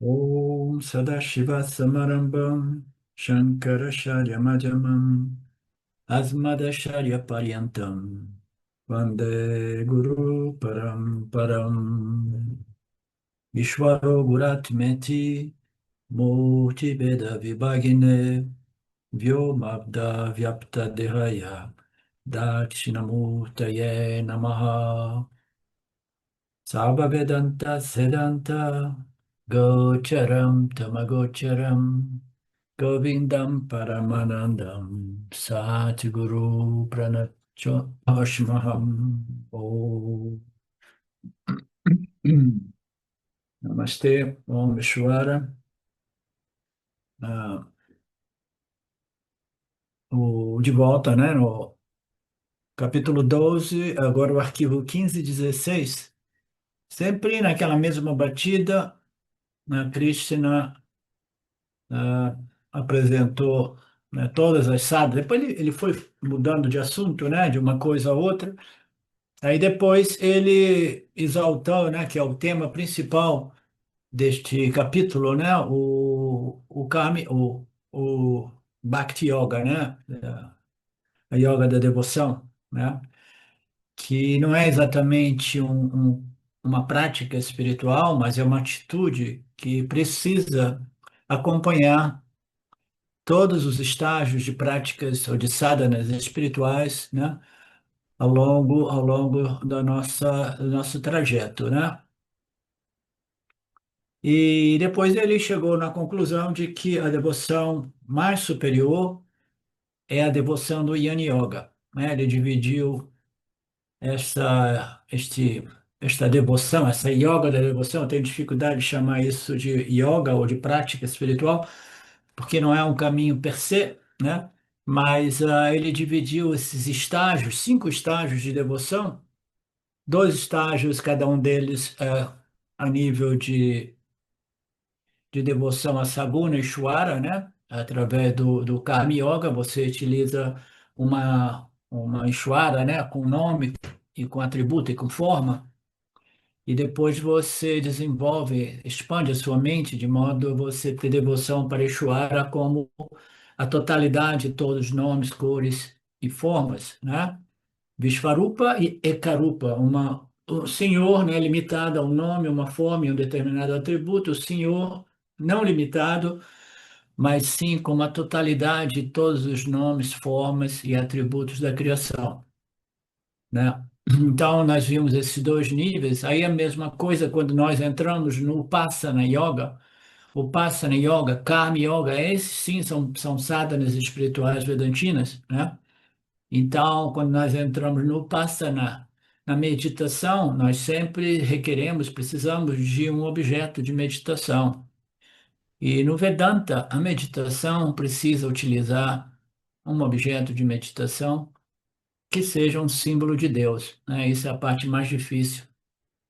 Om Sadashiva Samarambam Shankaracharya Madhyamam Asmadacharya Paryantam Vande Guru Paramparam Vishwaro Guratmeti Murti Veda Vibhagine Vyomabda Vyapta Dehaya Dakshinamurtaye Namaha Sabhavedanta Sedanta Gocharam Tamagocharam Govindam Paramanandam Satguru Pranacho Ashmaham Om Namastê, Om Vishwara. Ah, de volta, né, no capítulo 12, agora o arquivo 15 e 16, sempre naquela mesma batida, a Krishna apresentou, né, todas as sadhanas. Depois ele foi mudando de assunto, né, de uma coisa a outra. Aí depois ele exaltou, né, que é o tema principal deste capítulo, né, o Bhakti Yoga, né, a yoga da devoção, né, que não é exatamente uma prática espiritual, mas é uma atitude que precisa acompanhar todos os estágios de práticas ou de sadhanas espirituais, né, ao longo do nosso trajeto, né? E depois ele chegou na conclusão de que a devoção mais superior é a devoção do Jnana Yoga, né? Ele dividiu esta devoção, essa yoga da devoção. Eu tenho dificuldade de chamar isso de yoga ou de prática espiritual, porque não é um caminho per se, né? Mas ele dividiu esses estágios, 5 estágios de devoção, 2 estágios, cada um deles a nível de devoção a Saguna e Ishvara, né? Através do Karma Yoga, você utiliza uma Ishvara, né? Com nome e com atributo e com forma, e depois você desenvolve, expande a sua mente de modo a você ter devoção para Ishvara como a totalidade de todos os nomes, cores e formas, né? Vishvarupa e Ekarupa, o senhor, né, limitado a um nome, uma forma e um determinado atributo, o senhor não limitado, mas sim como a totalidade de todos os nomes, formas e atributos da criação, né? Então, nós vimos esses 2 níveis. Aí a mesma coisa quando nós entramos no Upasana Yoga. O Upasana Yoga, Karma Yoga, esses sim são sadhanas espirituais vedantinas, né? Então, quando nós entramos no Upasana, na meditação, nós sempre requeremos, precisamos de um objeto de meditação. E no Vedanta, a meditação precisa utilizar um objeto de meditação que seja um símbolo de Deus, né? Isso é a parte mais difícil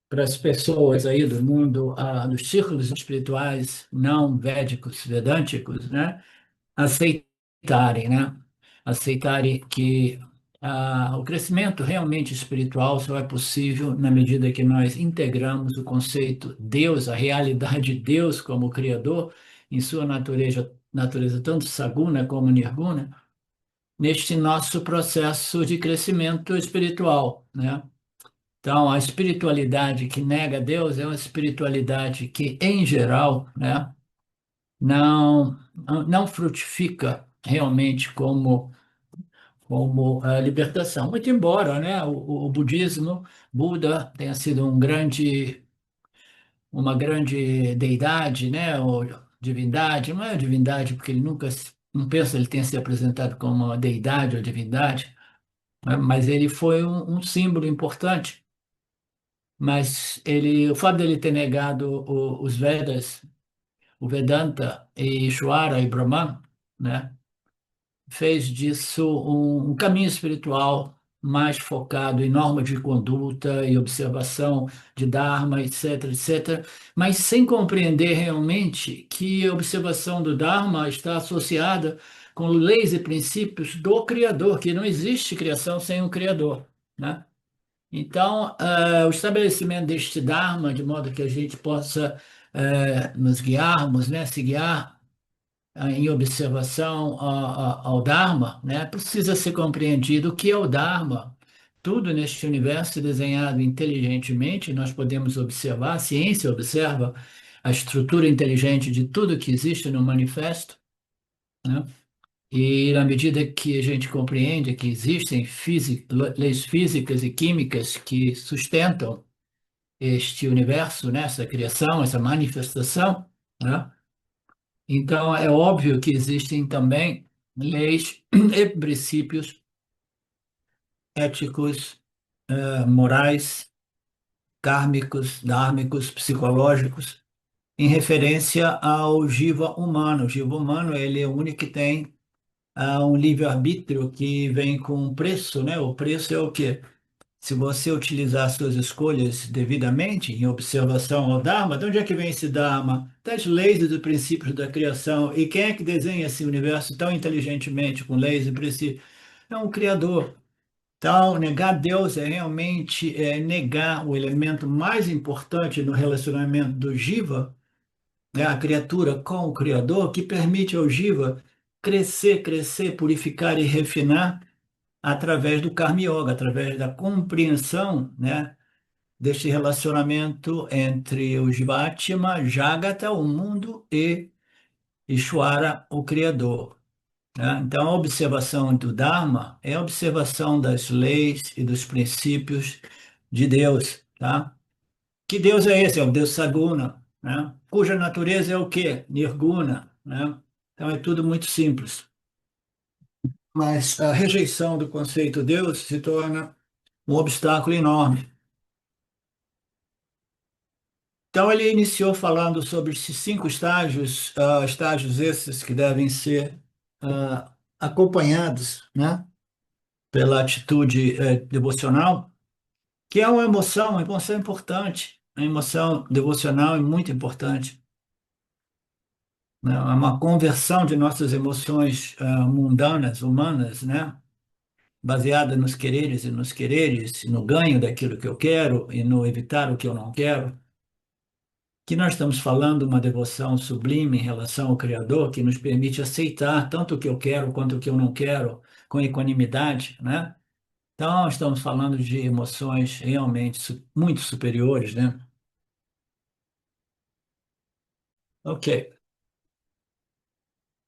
para as pessoas aí do mundo, dos círculos espirituais não védicos, vedânticos, né? Aceitarem, né? Aceitarem que o crescimento realmente espiritual só é possível na medida que nós integramos o conceito Deus, a realidade de Deus como Criador, em sua natureza tanto saguna como nirguna, neste nosso processo de crescimento espiritual, né? Então, a espiritualidade que nega Deus é uma espiritualidade que, em geral, né, não, não frutifica realmente como a libertação. Muito embora, né, o budismo, Buda tenha sido uma grande deidade, né, ou divindade, não é divindade porque ele nunca, não penso que ele tenha se apresentado como uma deidade ou divindade, né, mas ele foi um símbolo importante. Mas o fato dele ter negado os Vedas, o Vedanta e Ishvara e Brahman, né, fez disso um caminho espiritual mais focado em normas de conduta e observação de Dharma, etc, etc, mas sem compreender realmente que a observação do Dharma está associada com leis e princípios do Criador, que não existe criação sem um Criador, né? Então, o estabelecimento deste Dharma, de modo que a gente possa nos guiarmos, né, se guiar em observação ao Dharma, né, precisa ser compreendido o que é o Dharma. Tudo neste universo é desenhado inteligentemente, nós podemos observar, a ciência observa a estrutura inteligente de tudo que existe no manifesto, né? E na medida que a gente compreende que existem leis físicas e químicas que sustentam este universo, né, essa criação, essa manifestação, né? Então é óbvio que existem também leis e princípios éticos, morais, kármicos, dármicos, psicológicos, em referência ao jiva humano. O jiva humano, ele é o único que tem um livre-arbítrio que vem com um preço, né? O preço é o quê? Se você utilizar suas escolhas devidamente, em observação ao Dharma, de onde é que vem esse Dharma? Das leis e dos princípios da criação. E quem é que desenha esse universo tão inteligentemente, com leis e princípios? É um Criador. Então, negar Deus é realmente negar o elemento mais importante no relacionamento do Jiva, né, a criatura com o Criador, que permite ao Jiva crescer, crescer, purificar e refinar através do Karma Yoga, através da compreensão, né, deste relacionamento entre o Jivatma, Jagata, o mundo, e Ishvara, o Criador, né? Então, a observação do Dharma é a observação das leis e dos princípios de Deus, tá? Que Deus é esse? É o Deus Saguna, né? Cuja natureza é o quê? Nirguna, né? Então, é tudo muito simples. Mas a rejeição do conceito Deus se torna um obstáculo enorme. Então, ele iniciou falando sobre esses cinco estágios, estágios esses que devem ser acompanhados, né, pela atitude devocional, que é uma emoção importante. A emoção devocional é muito importante, né? É uma conversão de nossas emoções mundanas, humanas, né, baseada nos quereres, no ganho daquilo que eu quero e no evitar o que eu não quero. Que nós estamos falando uma devoção sublime em relação ao Criador, que nos permite aceitar tanto o que eu quero quanto o que eu não quero, com equanimidade, né? Então, estamos falando de emoções realmente muito superiores, né? Ok.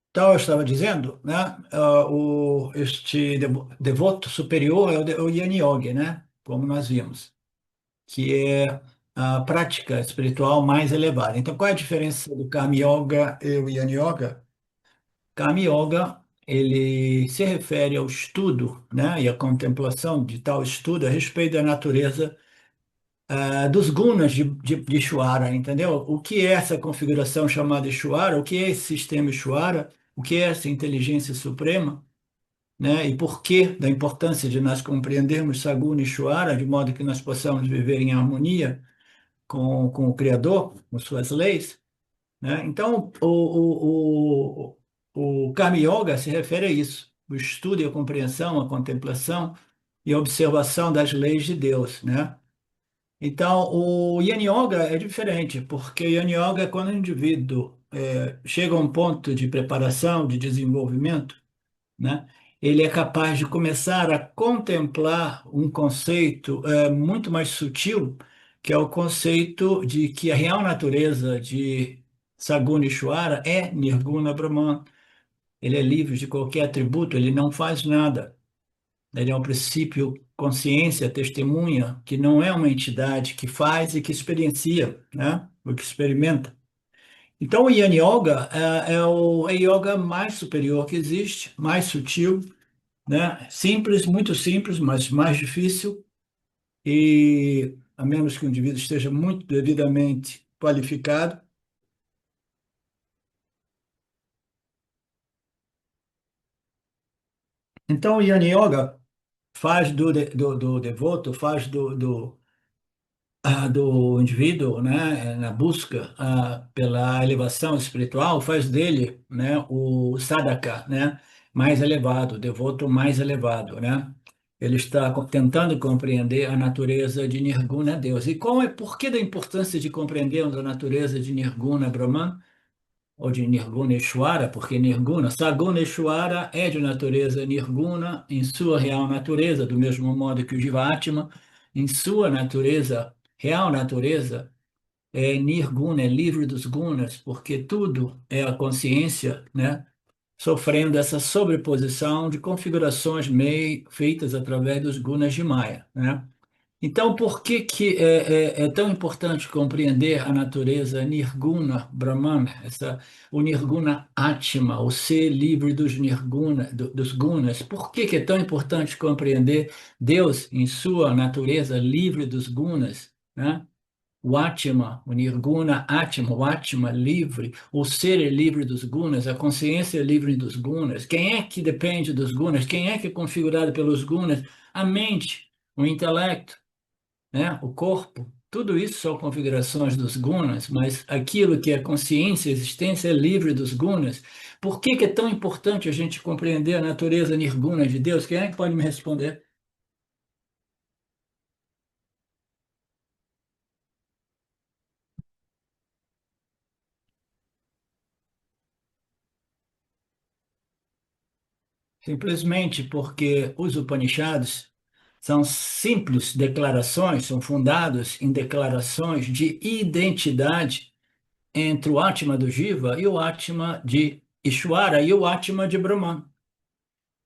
Então, eu estava dizendo, né? Este devoto superior é o Yin Yoga, né? Como nós vimos, que é a prática espiritual mais elevada. Então, qual é a diferença do Karma Yoga e o Yin Yoga? Karma Yoga, ele se refere ao estudo, né, e à contemplação de tal estudo a respeito da natureza dos gunas de Ishvara, entendeu? O que é essa configuração chamada Ishvara? O que é esse sistema Ishvara? O que é essa inteligência suprema? Né? E por que da importância de nós compreendermos Saguna e Ishvara de modo que nós possamos viver em harmonia com o Criador, com suas leis? Né? Então, o Karma Yoga se refere a isso, o estudo e a compreensão, a contemplação e a observação das leis de Deus, né? Então, o Yin Yoga é diferente, porque Yin Yoga é quando o indivíduo chega a um ponto de preparação, de desenvolvimento, né? Ele é capaz de começar a contemplar um conceito muito mais sutil, que é o conceito de que a real natureza de Saguna Ishvara é Nirguna Brahman. Ele é livre de qualquer atributo, ele não faz nada. Ele é um princípio consciência, testemunha, que não é uma entidade que faz e que experiencia, né? O que experimenta. Então, o Yin Yoga é o yoga mais superior que existe, mais sutil, né? Simples, muito simples, mas mais difícil, e a menos que o indivíduo esteja muito devidamente qualificado. Então, o Yin Yoga faz do devoto, faz do indivíduo, né, na busca pela elevação espiritual, faz dele, né, o sadhaka, né, mais elevado, o devoto mais elevado, né? Ele está tentando compreender a natureza de Nirguna Deus. E por que da importância de compreendermos a natureza de Nirguna Brahman, ou de Nirguna Ishvara? Porque Nirguna, Saguna Ishvara é de natureza Nirguna em sua real natureza, do mesmo modo que o Jivatma, em sua natureza, real natureza, é Nirguna, é livre dos gunas, porque tudo é a consciência, né? Sofrendo essa sobreposição de configurações feitas através dos gunas de Maya, né? Então, por que que é tão importante compreender a natureza Nirguna Brahman, o Nirguna Atma, o ser livre dos Nirguna, dos gunas? Por que que é tão importante compreender Deus em sua natureza livre dos gunas, né? O Atma, o Nirguna Atma, o Atma livre, o ser é livre dos gunas, a consciência é livre dos gunas. Quem é que depende dos gunas? Quem é que é configurado pelos gunas? A mente, o intelecto, né? O corpo. Tudo isso são configurações dos gunas, mas aquilo que é consciência, existência é livre dos gunas. Por que que é tão importante a gente compreender a natureza nirguna de Deus? Quem é que pode me responder? Simplesmente porque os Upanishads são simples declarações, são fundados em declarações de identidade entre o Atma do Jiva e o Atma de Ishvara e o Atma de Brahman.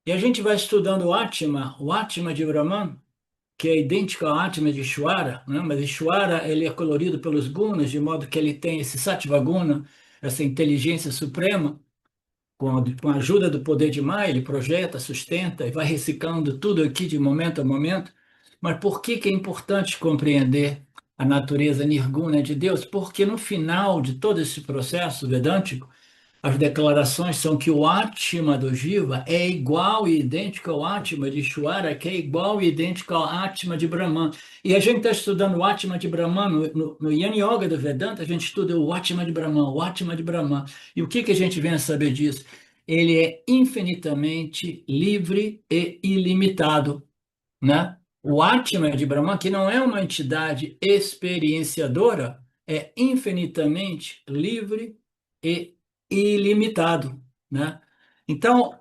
E a gente vai estudando o Atma de Brahman, que é idêntico ao Atma de Ishvara, né? Mas Ishvara ele é colorido pelos gunas, de modo que ele tem esse Sattva Guna, essa inteligência suprema, com a ajuda do poder de Maya, ele projeta, sustenta e vai reciclando tudo aqui de momento a momento. Mas por que que é importante compreender a natureza nirguna de Deus? Porque no final de todo esse processo vedântico, as declarações são que o Atma do Jiva é igual e idêntico ao Atma de Ishvara, que é igual e idêntico ao Atma de Brahman. E a gente está estudando o Atma de Brahman no Yana Yoga do Vedanta, a gente estuda o Atma de Brahman, o Atma de Brahman. E o que que a gente vem a saber disso? Ele é infinitamente livre e ilimitado, né? O Atma de Brahman, que não é uma entidade experienciadora, é infinitamente livre e ilimitado, né? Então,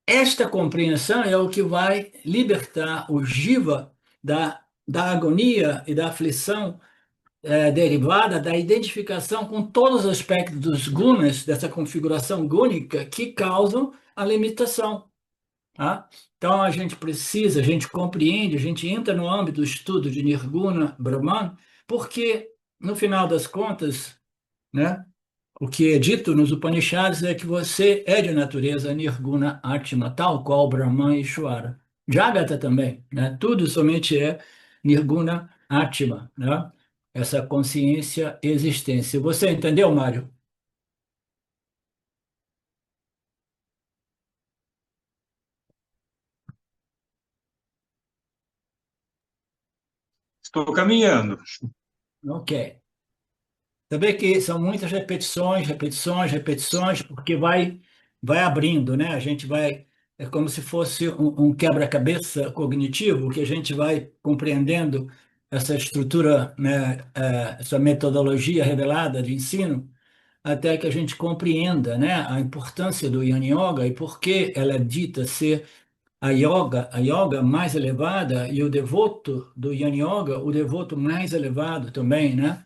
esta compreensão é o que vai libertar o jiva da agonia e da aflição derivada da identificação com todos os aspectos dos gunas, dessa configuração gúnica que causam a limitação. Tá? Então a gente compreende, a gente entra no âmbito do estudo de Nirguna Brahman, porque no final das contas, né, o que é dito nos Upanishads é que você é de natureza Nirguna Atma, tal qual Brahman e Ishvara. Jagata também, né? Tudo somente é Nirguna Atma, né? Essa consciência existência. Você entendeu, Mário? Estou caminhando. Ok. Você vê que são muitas repetições, repetições, repetições, porque vai abrindo, né? A gente vai, é como se fosse um quebra-cabeça cognitivo, que a gente vai compreendendo essa estrutura, né? Essa metodologia revelada de ensino, até que a gente compreenda, né? A importância do Yana Yoga e por que ela é dita ser a yoga mais elevada e o devoto do Yana Yoga, o devoto mais elevado também, né?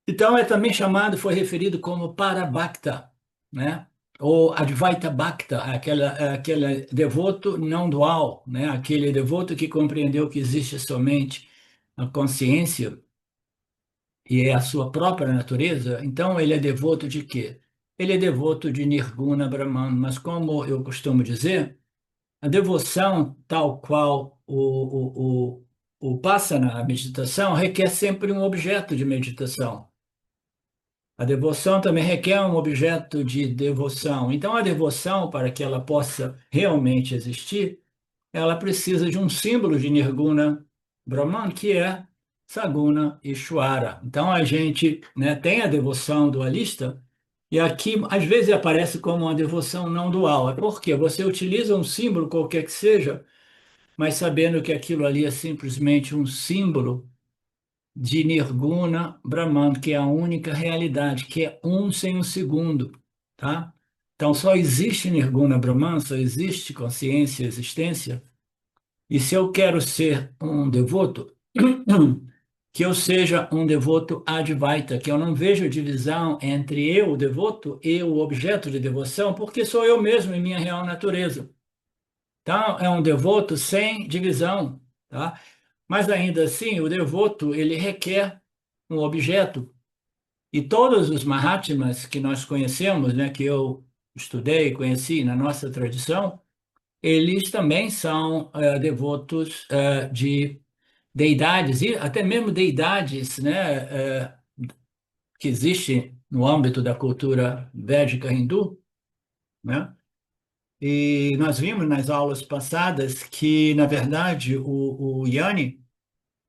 Então, é também chamado, foi referido como Parabhakta, né? Ou Advaita Bhakta, aquele devoto não dual, né? Aquele devoto que compreendeu que existe somente a consciência e é a sua própria natureza. Então, ele é devoto de quê? Ele é devoto de Nirguna Brahman. Mas, como eu costumo dizer, a devoção, tal qual o Passana, a meditação, requer sempre um objeto de meditação. A devoção também requer um objeto de devoção. Então, a devoção, para que ela possa realmente existir, ela precisa de um símbolo de Nirguna Brahman, que é Saguna Ishvara. Então, a gente, né, tem a devoção dualista, e aqui, às vezes, aparece como uma devoção não dual. É porque você utiliza um símbolo, qualquer que seja, mas sabendo que aquilo ali é simplesmente um símbolo de Nirguna Brahman, que é a única realidade, que é um sem o segundo, tá? Então só existe Nirguna Brahman, só existe consciência, existência. E se eu quero ser um devoto, que eu seja um devoto Advaita, que eu não veja divisão entre eu, o devoto, e o objeto de devoção, porque sou eu mesmo em minha real natureza. Então, é um devoto sem divisão, tá? Mas ainda assim, o devoto, ele requer um objeto. E todos os Mahatmas que nós conhecemos, né, que eu estudei, conheci na nossa tradição, eles também são devotos de deidades, e até mesmo deidades, né, que existem no âmbito da cultura védica hindu, né? E nós vimos nas aulas passadas que, na verdade, o Yanni,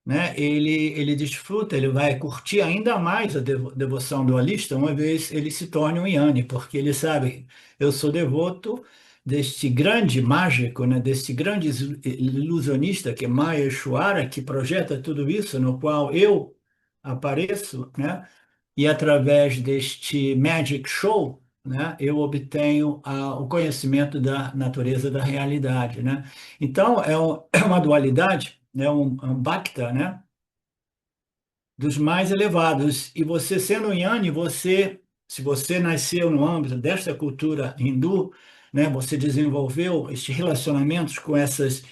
né, ele desfruta, ele vai curtir ainda mais a devoção dualista uma vez ele se torne um Yanni, porque ele sabe, eu sou devoto deste grande mágico, né, deste grande ilusionista que é Maya Shwara, que projeta tudo isso, no qual eu apareço, né? E através deste Magic Show, né, eu obtenho o conhecimento da natureza da realidade, né? Então, é uma dualidade, né, um Bhakta, né, dos mais elevados. E você sendo um Yanni, se você nasceu no âmbito desta cultura hindu, né, você desenvolveu estes relacionamentos com essas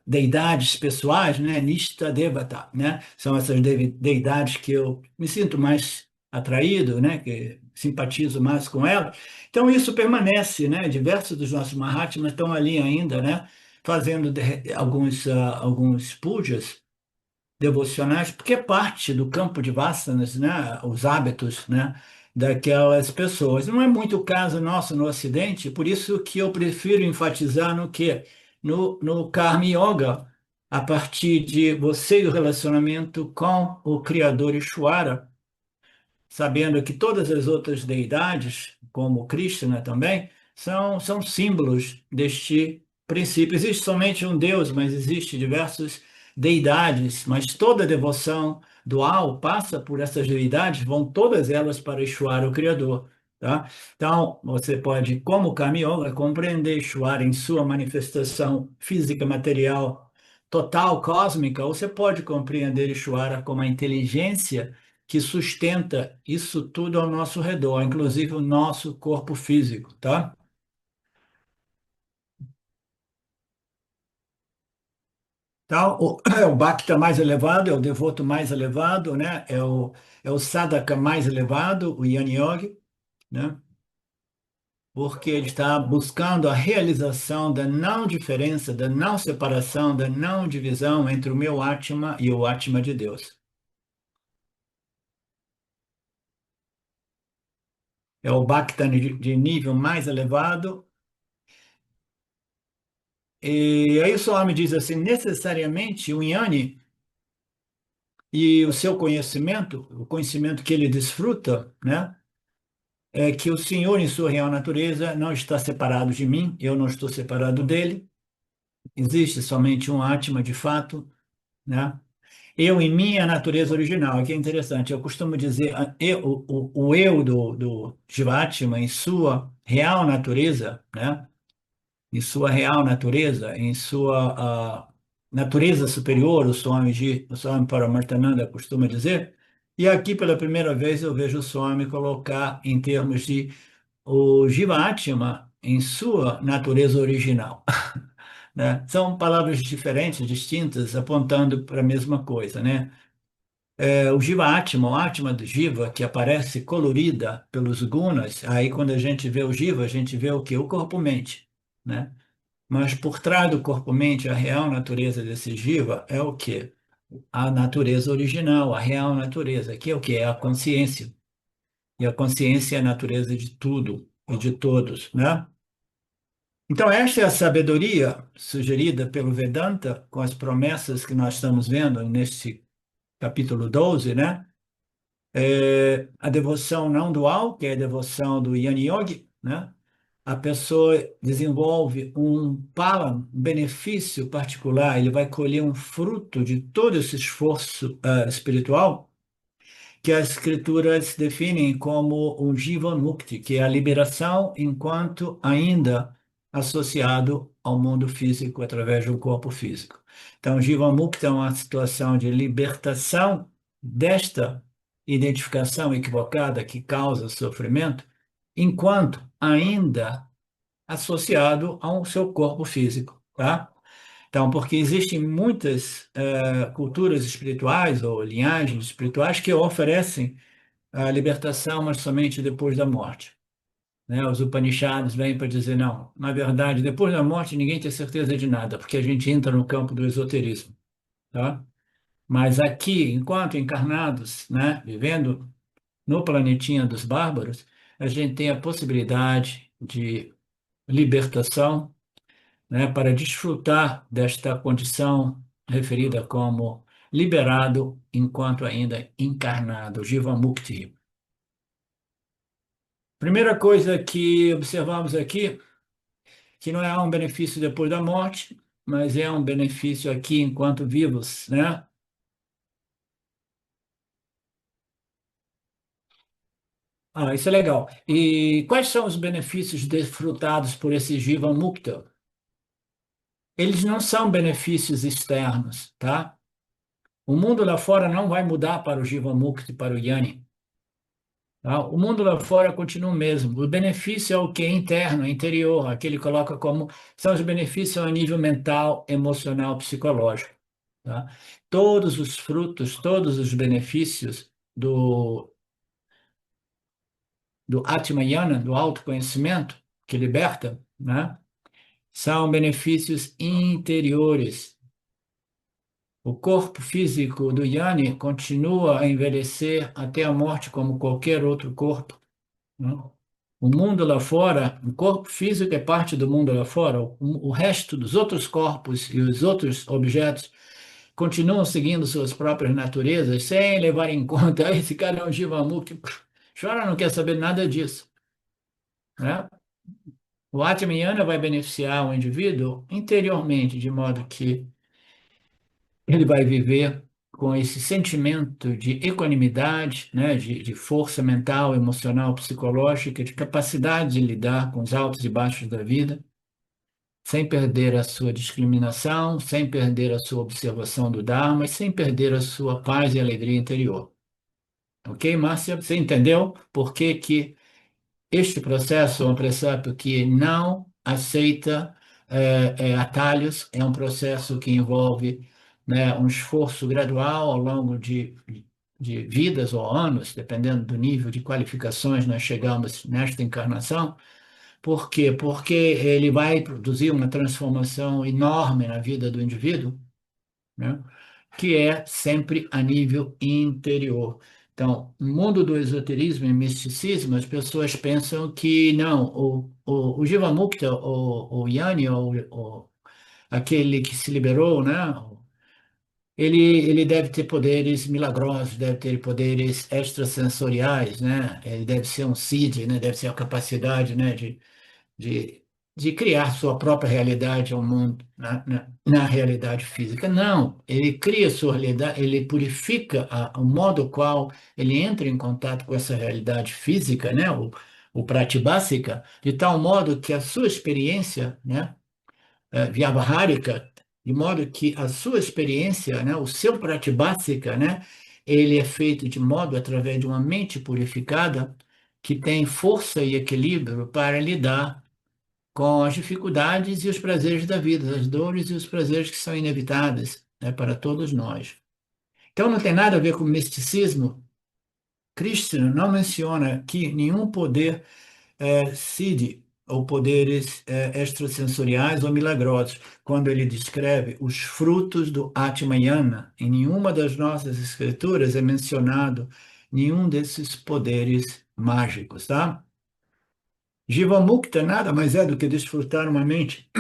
deidades pessoais, né, Nishta Devata, né, são essas deidades que eu me sinto mais atraído, né, que simpatizo mais com elas. Então isso permanece, né, diversos dos nossos Mahatmas estão ali ainda, né, fazendo alguns pujas devocionais, porque é parte do campo de vasanas, né, os hábitos, né, daquelas pessoas. Não é muito o caso nosso no Ocidente, por isso que eu prefiro enfatizar no quê? No Karma Yoga, a partir de você e o relacionamento com o Criador Ishvara, sabendo que todas as outras deidades, como Krishna também, são símbolos deste princípio. Existe somente um Deus, mas existe diversas deidades, mas toda devoção dual passa por essas deidades, vão todas elas para Ishvara, o Criador. Tá? Então, você pode, como Kama Yoga, compreender Ishvara em sua manifestação física, material, total, cósmica, ou você pode compreender Ishvara como a inteligência que sustenta isso tudo ao nosso redor, inclusive o nosso corpo físico, tá? Então, é o Bhakta mais elevado, é o devoto mais elevado, né? É o sadhaka mais elevado, o Jnana Yogi, né? Porque ele está buscando a realização da não diferença, da não separação, da não divisão entre o meu Atma e o Atma de Deus. É o Bhakta de nível mais elevado. E aí o Swami diz assim, necessariamente o Jnani e o seu conhecimento, o conhecimento que ele desfruta, né, é que o Senhor, em sua real natureza, não está separado de mim, eu não estou separado dele, existe somente um Atma de fato, né? Eu em minha natureza original, aqui é interessante, eu costumo dizer, o eu do Jivatma, em sua real natureza, né? Em sua real natureza, em sua natureza superior, o Swami Paramartananda costuma dizer. E aqui, pela primeira vez, eu vejo o Swami colocar em termos de o Jivatma em sua natureza original, né? São palavras diferentes, distintas, apontando para a mesma coisa, né? O Jiva Atma, o Atma do Jiva, que aparece colorida pelos gunas, aí quando a gente vê o Jiva, a gente vê o quê? O corpo-mente, né? Mas por trás do corpo-mente, a real natureza desse jiva é o quê? A natureza original, a real natureza, que é o quê? É a consciência. E a consciência é a natureza de tudo e de todos, né? Então, esta é a sabedoria sugerida pelo Vedanta, com as promessas que nós estamos vendo neste capítulo 12, né? A devoção não dual, que é a devoção do Jnana Yogi, né? a pessoa desenvolve um benefício particular, ele vai colher um fruto de todo esse esforço espiritual que as escrituras definem como o Jivan Mukti, que é a liberação enquanto ainda associado ao mundo físico através do corpo físico. Então, Jivan Mukti é uma situação de libertação desta identificação equivocada que causa sofrimento, enquanto ainda associado ao seu corpo físico, tá? Então, porque existem muitas culturas espirituais ou linhagens espirituais que oferecem a libertação, mas somente depois da morte. Né? Os Upanishads vêm para dizer, não, na verdade, depois da morte ninguém tem certeza de nada, porque a gente entra no campo do esoterismo. Tá? Mas aqui, enquanto encarnados, né, vivendo no planetinha dos bárbaros, a gente tem a possibilidade de libertação, né, para desfrutar desta condição referida como liberado enquanto ainda encarnado, Jiva Mukti. Primeira coisa que observamos aqui, que não é um benefício depois da morte, mas é um benefício aqui enquanto vivos, né? Ah, isso é legal. E quais são os benefícios desfrutados por esse Jiva Mukta? Eles não são benefícios externos, tá? O mundo lá fora não vai mudar para o Jiva Mukti, para o Jnani. Tá? O mundo lá fora continua o mesmo. O benefício é o que é interno, é interior, aquele coloca como são os benefícios a nível mental, emocional, psicológico. Tá? Todos os frutos, todos os benefícios do Atmayana, do autoconhecimento, que liberta, né? São benefícios interiores. O corpo físico do Yanni continua a envelhecer até a morte como qualquer outro corpo. Né? O mundo lá fora, o corpo físico é parte do mundo lá fora, o resto dos outros corpos e os outros objetos continuam seguindo suas próprias naturezas sem levar em conta esse cara é um Jivamukti, chora, não quer saber nada disso. Né? O Atmiyana vai beneficiar o indivíduo interiormente, de modo que ele vai viver com esse sentimento de equanimidade, né, de força mental, emocional, psicológica, de capacidade de lidar com os altos e baixos da vida, sem perder a sua discriminação, sem perder a sua observação do Dharma e sem perder a sua paz e alegria interior. Ok, Márcia? Você entendeu por que que este processo é um processo que não aceita atalhos, é um processo que envolve, né, um esforço gradual ao longo de vidas ou anos, dependendo do nível de qualificações nós chegamos nesta encarnação. Por quê? Porque ele vai produzir uma transformação enorme na vida do indivíduo, né? Que é sempre a nível interior. Então, no mundo do esoterismo e misticismo, as pessoas pensam que não, o Jivamukta, o Yanni, aquele que se liberou, né? Ele deve ter poderes milagrosos, deve ter poderes extrasensoriais, né? Ele deve ser um Siddhi, né? Deve ser a capacidade, né? De, de criar sua própria realidade ao mundo, na realidade física. Não, ele cria sua realidade, ele purifica o modo qual ele entra em contato com essa realidade física, né? O pratibhasika, de tal modo que a sua experiência, né? Vyavahárika, de modo que a sua experiência, né? O seu pratibhasika, né? Ele é feito de modo através de uma mente purificada que tem força e equilíbrio para lidar com as dificuldades e os prazeres da vida, as dores e os prazeres que são inevitáveis, né, para todos nós. Então não tem nada a ver com misticismo. Krishna não menciona aqui nenhum poder siddhi, ou poderes extrasensoriais ou milagrosos, quando ele descreve os frutos do Atmayana. Em nenhuma das nossas escrituras é mencionado nenhum desses poderes mágicos, tá? Jivamukta nada mais é do que desfrutar uma mente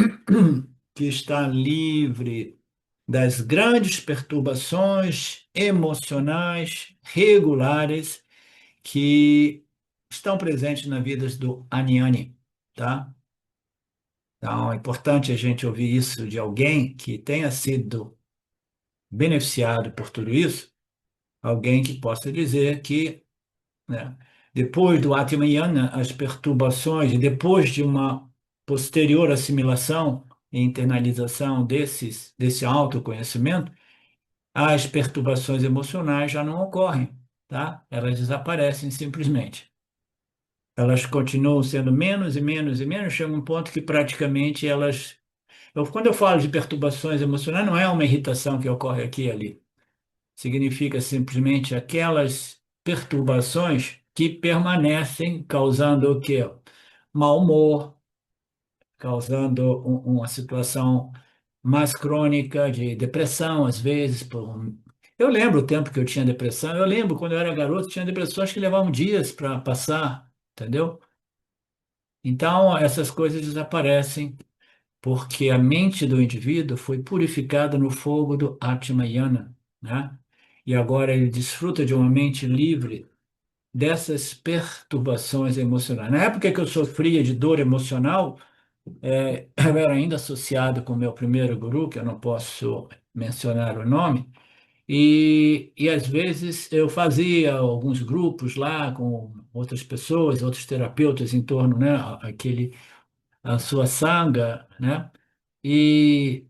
que está livre das grandes perturbações emocionais regulares que estão presentes na vida do Aniani, tá? Então, é importante a gente ouvir isso de alguém que tenha sido beneficiado por tudo isso, alguém que possa dizer que, né, depois do Atmayana, as perturbações, e depois de uma posterior assimilação e internalização desse autoconhecimento, as perturbações emocionais já não ocorrem, tá? Elas desaparecem simplesmente. Elas continuam sendo menos e menos e menos, chega um ponto que praticamente elas. Quando eu falo de perturbações emocionais, não é uma irritação que ocorre aqui e ali. Significa simplesmente aquelas perturbações que permanecem causando o quê? Mau humor, causando uma situação mais crônica de depressão, às vezes. Eu lembro o tempo que eu tinha depressão, eu lembro quando eu era garoto, tinha depressões que levavam dias para passar, entendeu? Então, essas coisas desaparecem porque a mente do indivíduo foi purificada no fogo do Atmayana, né? E agora ele desfruta de uma mente livre dessas perturbações emocionais. Na época que eu sofria de dor emocional, eu era ainda associado com o meu primeiro guru, que eu não posso mencionar o nome, e às vezes eu fazia alguns grupos lá com outras pessoas, outros terapeutas em torno, né, a sua sanga, né? E,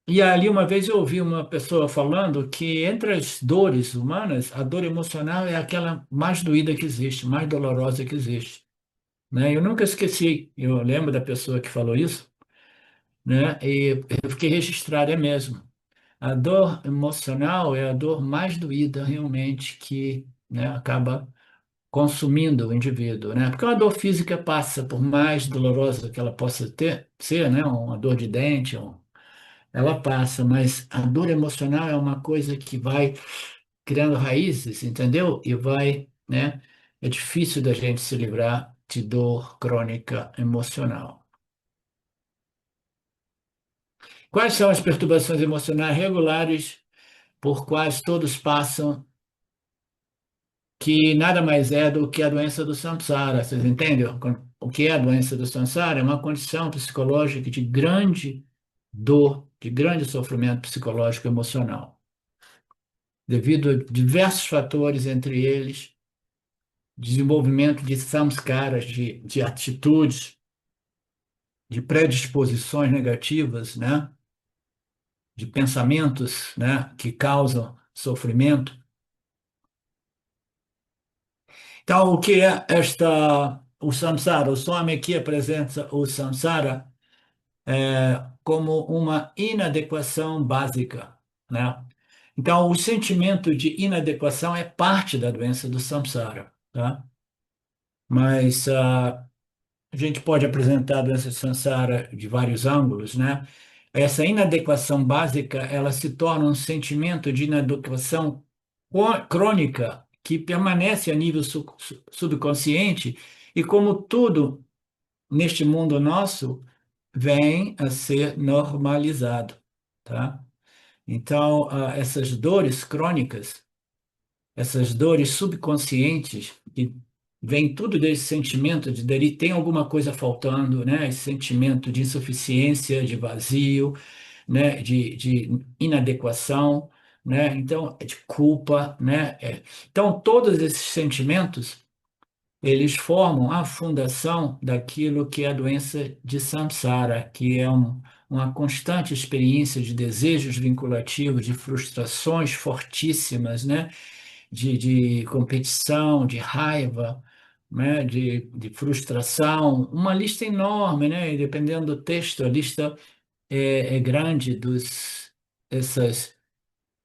e ali uma vez eu ouvi uma pessoa falando que entre as dores humanas, a dor emocional é aquela mais doída que existe, mais dolorosa que existe, né? Eu nunca esqueci, eu lembro da pessoa que falou isso, né? E eu fiquei registrado, é mesmo. A dor emocional é a dor mais doída realmente que, né, acaba consumindo o indivíduo, né? Porque uma dor física passa, por mais dolorosa que ela possa ser, né? Uma dor de dente, ela passa, mas a dor emocional é uma coisa que vai criando raízes, entendeu? E vai, né? É difícil da gente se livrar de dor crônica emocional. Quais são as perturbações emocionais regulares por quais todos passam, que nada mais é do que a doença do samsara? Vocês entendem o que é a doença do samsara? É uma condição psicológica de grande dor, de grande sofrimento psicológico e emocional, devido a diversos fatores, entre eles desenvolvimento de samskaras, de atitudes, de predisposições negativas, né? De pensamentos, né? Que causam sofrimento. Então, o que é o samsara? O Swami aqui apresenta o samsara como uma inadequação básica, né? Então, o sentimento de inadequação é parte da doença do samsara, tá? Mas a gente pode apresentar a doença de samsara de vários ângulos, né? Essa inadequação básica, ela se torna um sentimento de inadequação crônica que permanece a nível subconsciente e como tudo neste mundo nosso vem a ser normalizado, tá? Então, essas dores crônicas, essas dores subconscientes, que vem tudo desse sentimento de dali tem alguma coisa faltando, né? Esse sentimento de insuficiência, de vazio, né? De inadequação, né? Então, de culpa, né? Então, todos esses sentimentos, eles formam a fundação daquilo que é a doença de samsara, que é uma constante experiência de desejos vinculativos, de frustrações fortíssimas, né? De competição, de raiva, né, de frustração, uma lista enorme, né, e dependendo do texto, a lista é grande essas,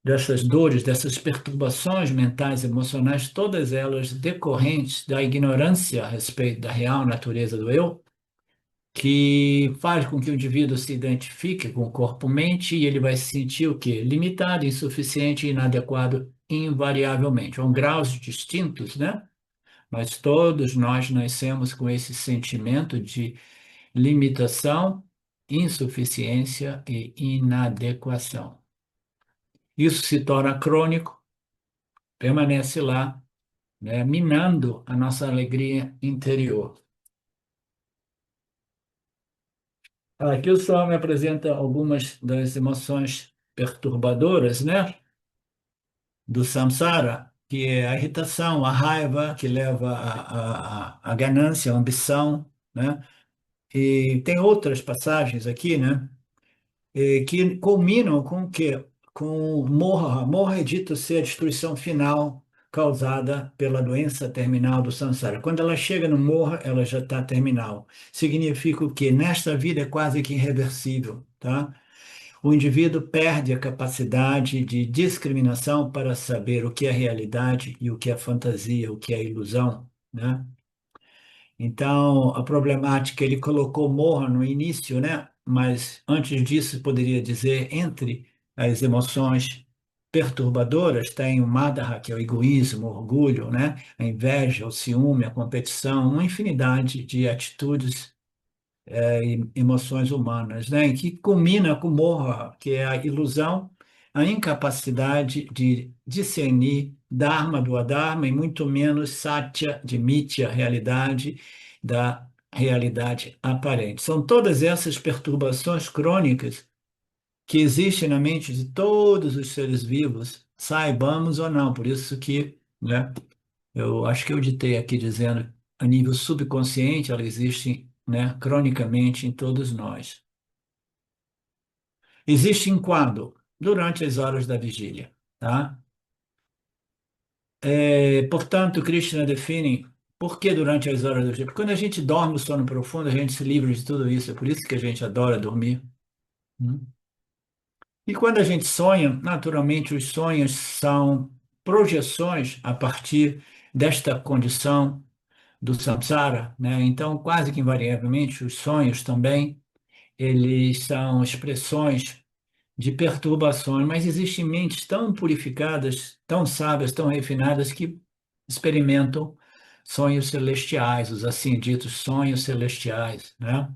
dessas dores, dessas perturbações mentais, emocionais, todas elas decorrentes da ignorância a respeito da real natureza do eu, que faz com que o indivíduo se identifique com o corpo-mente e ele vai se sentir o quê? Limitado, insuficiente, inadequado, invariavelmente. São graus distintos, né? Mas todos nós nascemos com esse sentimento de limitação, insuficiência e inadequação. Isso se torna crônico, permanece lá, né? Minando a nossa alegria interior. Aqui o Swami apresenta algumas das emoções perturbadoras, né, do samsara, que é a irritação, a raiva, que leva à ganância, à ambição, né? E tem outras passagens aqui, né, que culminam com o quê? Com o Moha. Moha é dito ser a destruição final causada pela doença terminal do samsara. Quando ela chega no Moha, ela já está terminal. Significa o quê? Nesta vida é quase que irreversível, tá? O indivíduo perde a capacidade de discriminação para saber o que é realidade e o que é fantasia, o que é ilusão, né? Então, a problemática, ele colocou Mohan no início, né? Mas antes disso, poderia dizer, entre as emoções perturbadoras, tem o Madhara, que é o egoísmo, o orgulho, né? A inveja, o ciúme, a competição, uma infinidade de atitudes e emoções humanas, né? E que culmina com Moha, que é a ilusão, a incapacidade de discernir Dharma do Adharma e muito menos Satya de Mithya, realidade da realidade aparente. São todas essas perturbações crônicas que existem na mente de todos os seres vivos, saibamos ou não. Por isso que, né? Eu acho que eu ditei aqui dizendo, a nível subconsciente, ela existe, né, cronicamente em todos nós. Existe em quando? Durante as horas da vigília, tá? Portanto, Krishna define por que durante as horas da vigília. Porque quando a gente dorme o sono profundo, a gente se livra de tudo isso. É por isso que a gente adora dormir. Hum. E quando a gente sonha, naturalmente os sonhos são projeções a partir desta condição do samsara, né? Então, quase que invariavelmente, os sonhos também, eles são expressões de perturbações, mas existem mentes tão purificadas, tão sábias, tão refinadas, que experimentam sonhos celestiais, os assim ditos sonhos celestiais, né?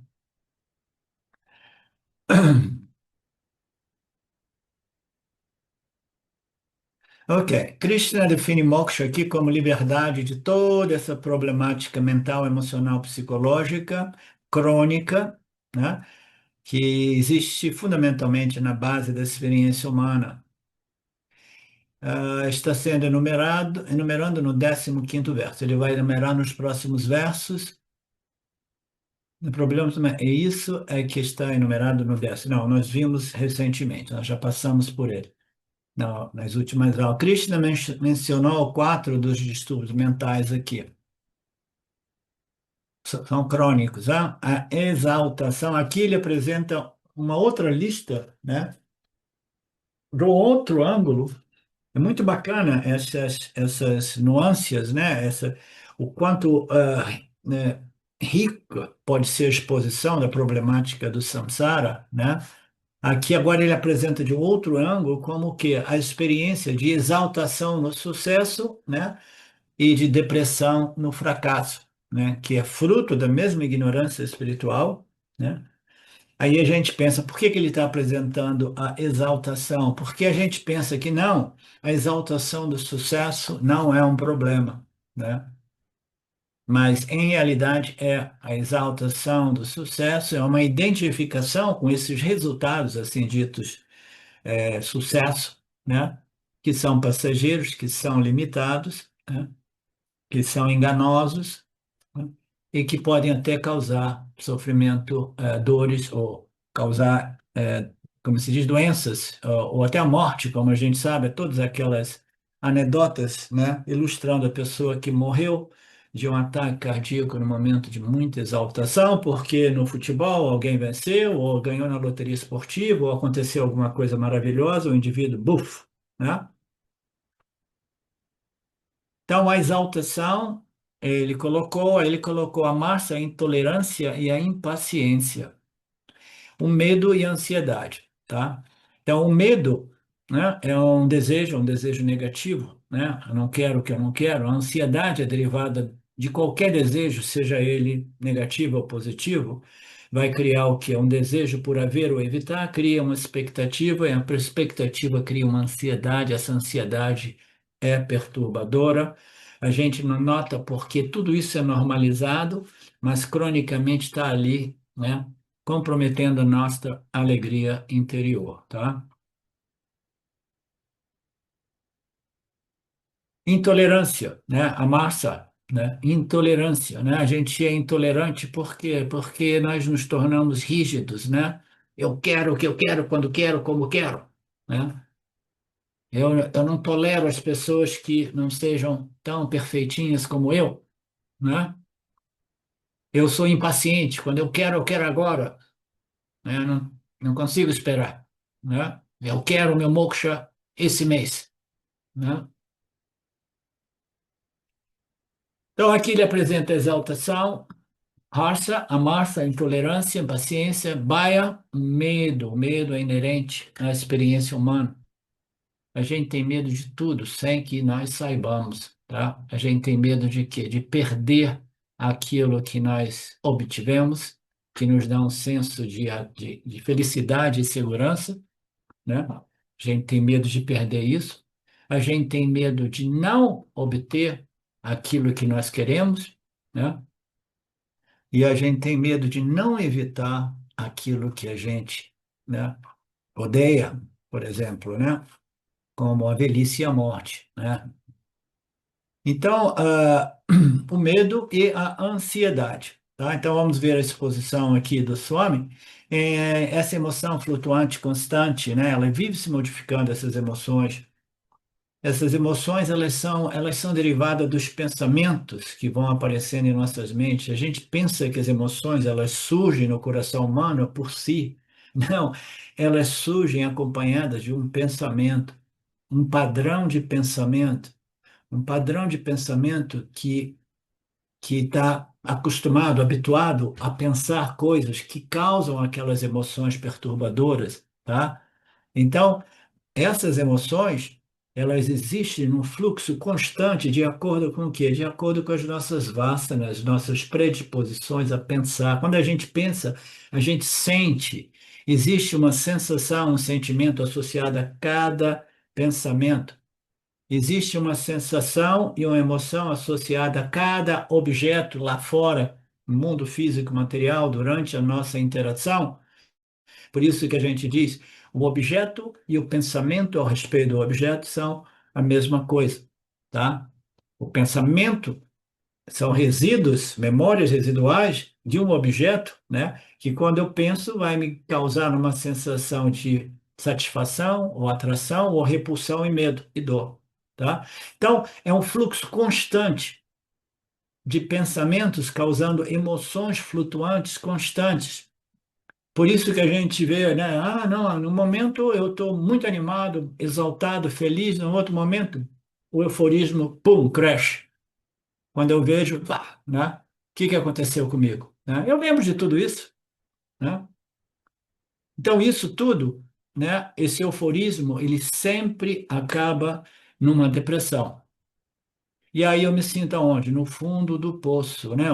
Ok, Krishna define moksha aqui como liberdade de toda essa problemática mental, emocional, psicológica, crônica, né? Que existe fundamentalmente na base da experiência humana. Está sendo enumerando no 15º verso. Ele vai enumerar nos próximos versos. O problema também é isso é que está enumerado no 10º. Não, nós vimos recentemente, nós já passamos por ele. Não, nas últimas aulas. Krishna mencionou 4 dos distúrbios mentais aqui. São crônicos. A exaltação, aqui ele apresenta uma outra lista, né? Do outro ângulo. É muito bacana essas nuances, né? O quanto né, rica pode ser a exposição da problemática do samsara, né? Aqui agora ele apresenta de um outro ângulo como que a experiência de exaltação no sucesso, né? E de depressão no fracasso, né? Que é fruto da mesma ignorância espiritual, né? Aí a gente pensa, por que que ele está apresentando a exaltação? Porque a gente pensa que não, a exaltação do sucesso não é um problema, né? Mas em realidade é a exaltação do sucesso, é uma identificação com esses resultados, assim ditos, sucesso, né? Que são passageiros, que são limitados, né? Que são enganosos, né? E que podem até causar sofrimento, dores ou causar, como se diz, doenças ou até a morte, como a gente sabe, todas aquelas anedotas, né, ilustrando a pessoa que morreu de um ataque cardíaco no momento de muita exaltação, porque no futebol alguém venceu, ou ganhou na loteria esportiva, ou aconteceu alguma coisa maravilhosa, o indivíduo, buf, né? Então, a exaltação, ele colocou a massa, a intolerância e a impaciência, o medo e a ansiedade, tá? Então, o medo, né, é um desejo negativo, né? Eu não quero o que eu não quero. A ansiedade é derivada de qualquer desejo, seja ele negativo ou positivo, vai criar o que é um desejo por haver ou evitar, cria uma expectativa, e a expectativa cria uma ansiedade, essa ansiedade é perturbadora. A gente não nota porque tudo isso é normalizado, mas cronicamente está ali, né? comprometendo a nossa alegria interior, tá? Intolerância, né? A massa, né? Intolerância, né? A gente é intolerante por quê? Porque nós nos tornamos rígidos, né? Eu quero o que eu quero, quando quero, como quero, né? Eu não tolero as pessoas que não sejam tão perfeitinhas como eu, né? Eu sou impaciente, quando eu quero agora, né? Não consigo esperar, né? Eu quero o meu moksha esse mês, né? Então aqui ele apresenta a exaltação, Harsa, amarsa, intolerância, impaciência, Baya, medo. Medo é inerente à experiência humana. A gente tem medo de tudo sem que nós saibamos, tá? A gente tem medo de quê? De perder aquilo que nós obtivemos, que nos dá um senso de felicidade e segurança, né? A gente tem medo de perder isso. A gente tem medo de não obter aquilo que nós queremos, né? E a gente tem medo de não evitar aquilo que a gente, né, odeia, por exemplo, né, como a velhice e a morte, né? Então, o medo e a ansiedade, tá? Então, vamos ver a exposição aqui do Swami. Essa emoção flutuante constante, né? Ela vive se modificando, essas emoções. Essas emoções, elas são derivadas dos pensamentos que vão aparecendo em nossas mentes. A gente pensa que as emoções, elas surgem no coração humano por si. Não, elas surgem acompanhadas de um pensamento, um padrão de pensamento, um padrão de pensamento que está acostumado, habituado a pensar coisas que causam aquelas emoções perturbadoras, tá? Então, essas emoções, elas existem num fluxo constante de acordo com o quê? De acordo com as nossas vasanas, nossas predisposições a pensar. Quando a gente pensa, a gente sente. Existe uma sensação, um sentimento associado a cada pensamento. Existe uma sensação e uma emoção associada a cada objeto lá fora, no mundo físico material, durante a nossa interação. Por isso que a gente diz, o objeto e o pensamento ao respeito do objeto são a mesma coisa, tá? O pensamento são resíduos, memórias residuais de um objeto, né? Que quando eu penso vai me causar uma sensação de satisfação ou atração ou repulsão e medo e dor, tá? Então, é um fluxo constante de pensamentos causando emoções flutuantes constantes. Por isso que a gente vê, né? Ah, não, no momento eu estou muito animado, exaltado, feliz, no outro momento o euforismo, pum, crash. Quando eu vejo, pá, né? O que que aconteceu comigo? Né? Eu lembro de tudo isso, né? Então isso tudo, né? Esse euforismo, ele sempre acaba numa depressão. E aí eu me sinto aonde? No fundo do poço, né?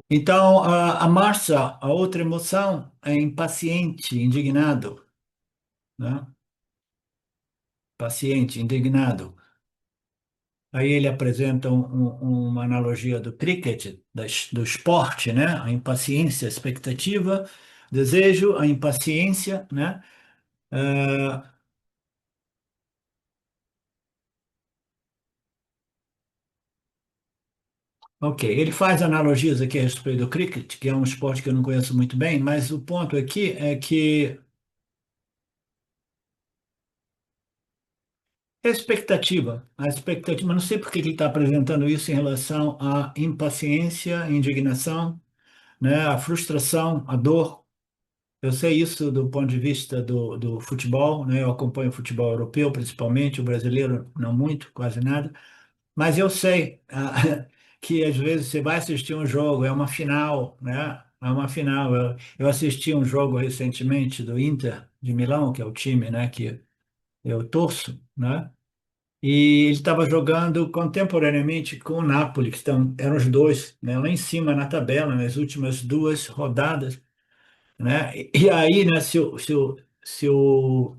Então, a Marcia, a outra emoção, é impaciente, indignado, né? Paciente, indignado. Aí ele apresenta uma analogia do cricket, do esporte, né? A impaciência, a expectativa, desejo, a impaciência, né? Ah, ok, ele faz analogias aqui a respeito do cricket, que é um esporte que eu não conheço muito bem, mas o ponto aqui é que a expectativa, não sei por que ele está apresentando isso em relação à impaciência, indignação, né? A frustração, a dor. Eu sei isso do ponto de vista do futebol, né? Eu acompanho o futebol europeu, principalmente, o brasileiro não muito, quase nada, mas eu sei que às vezes você vai assistir um jogo, é uma final, né? É uma final. Eu assisti um jogo recentemente do Inter de Milão, que é o time, né, que eu torço, né? E ele estava jogando contemporaneamente com o Napoli, que eram os dois, né, lá em cima na tabela, nas últimas duas rodadas, né? E aí, né, se o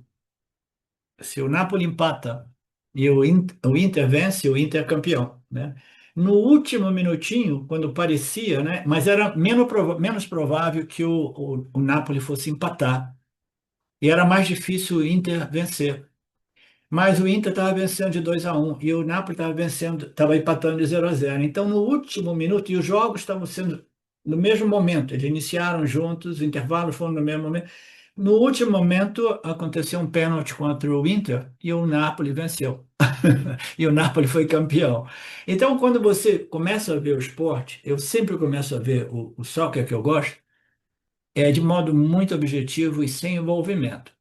Napoli empata e o Inter vence, o Inter é campeão, né? No último minutinho, quando parecia, né? Mas era menos provável que o Napoli fosse empatar. E era mais difícil o Inter vencer. Mas o Inter estava vencendo de 2-1 e o Napoli estava vencendo, estava empatando de 0-0. Então, no último minuto, e os jogos estavam sendo no mesmo momento, eles iniciaram juntos, os intervalos foram no mesmo momento. No último momento, aconteceu um pênalti contra o Inter e o Napoli venceu. E o Napoli foi campeão. Então, quando você começa a ver o esporte, eu sempre começo a ver o soccer que eu gosto, é de modo muito objetivo e sem envolvimento.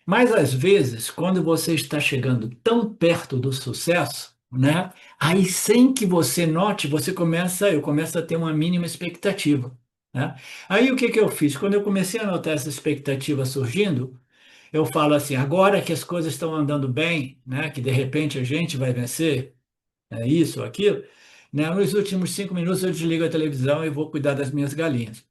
Mas às vezes, quando você está chegando tão perto do sucesso, né? Aí sem que você note, eu começo a ter uma mínima expectativa, né? Aí o que que eu fiz? Quando eu comecei a notar essa expectativa surgindo, eu falo assim, agora que as coisas estão andando bem, né? Que de repente a gente vai vencer, isso ou aquilo, né? Nos últimos 5 minutos eu desligo a televisão e vou cuidar das minhas galinhas.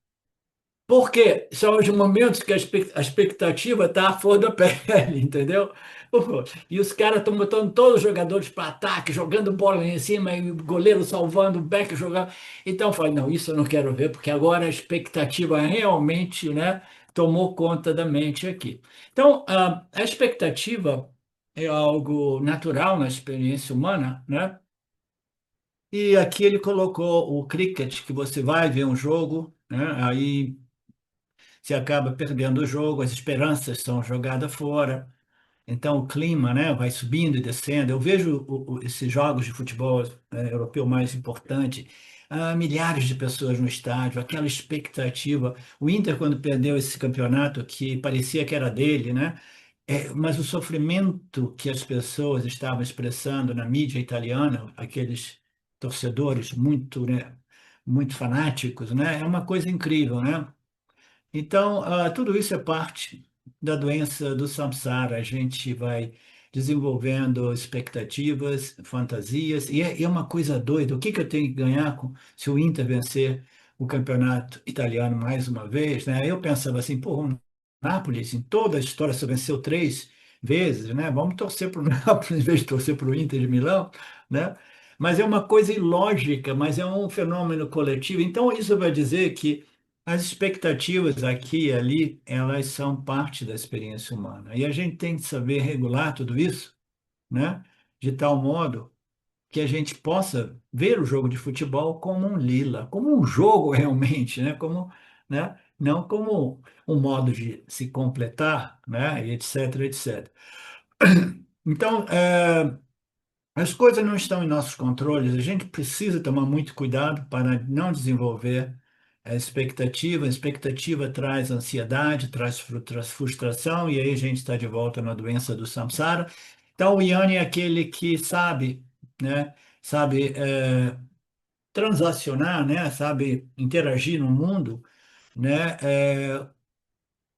Porque são os momentos que a expectativa está à flor da pele, entendeu? Pô, e os caras estão botando todos os jogadores para ataque, jogando bola em cima, e o goleiro salvando, o back jogando. Então eu falei, não, isso eu não quero ver, porque agora a expectativa realmente, né, tomou conta da mente aqui. Então, a expectativa é algo natural na experiência humana, né? E aqui ele colocou o cricket, que você vai ver um jogo, né? Aí você acaba perdendo o jogo, as esperanças são jogadas fora. Então o clima, né, vai subindo e descendo. Eu vejo esses jogos de futebol europeu mais importante, milhares de pessoas no estádio, aquela expectativa. O Inter, quando perdeu esse campeonato, que parecia que era dele, né? Mas o sofrimento que as pessoas estavam expressando na mídia italiana, aqueles torcedores muito, né, muito fanáticos, né? É uma coisa incrível, né? Então, tudo isso é parte da doença do samsara. A gente vai desenvolvendo expectativas, fantasias, e é uma coisa doida. O que que eu tenho que ganhar se o Inter vencer o campeonato italiano mais uma vez, né? Eu pensava assim, pô, o Nápoles, em toda a história, só venceu 3 vezes, né? Vamos torcer para o Nápoles em vez de torcer para o Inter de Milão, né? Mas é uma coisa ilógica, mas é um fenômeno coletivo. Então, isso vai dizer que as expectativas aqui e ali, elas são parte da experiência humana. E a gente tem que saber regular tudo isso, né? De tal modo que a gente possa ver o jogo de futebol como um lila, como um jogo realmente, né? Como, né? Não como um modo de se completar, né? E etc, etc. Então, as coisas não estão em nossos controles, a gente precisa tomar muito cuidado para não desenvolver a expectativa. A expectativa traz ansiedade, traz frustração, e aí a gente está de volta na doença do samsara. Então, o Yanni é aquele que sabe, né, sabe transacionar, né, sabe interagir no mundo, né,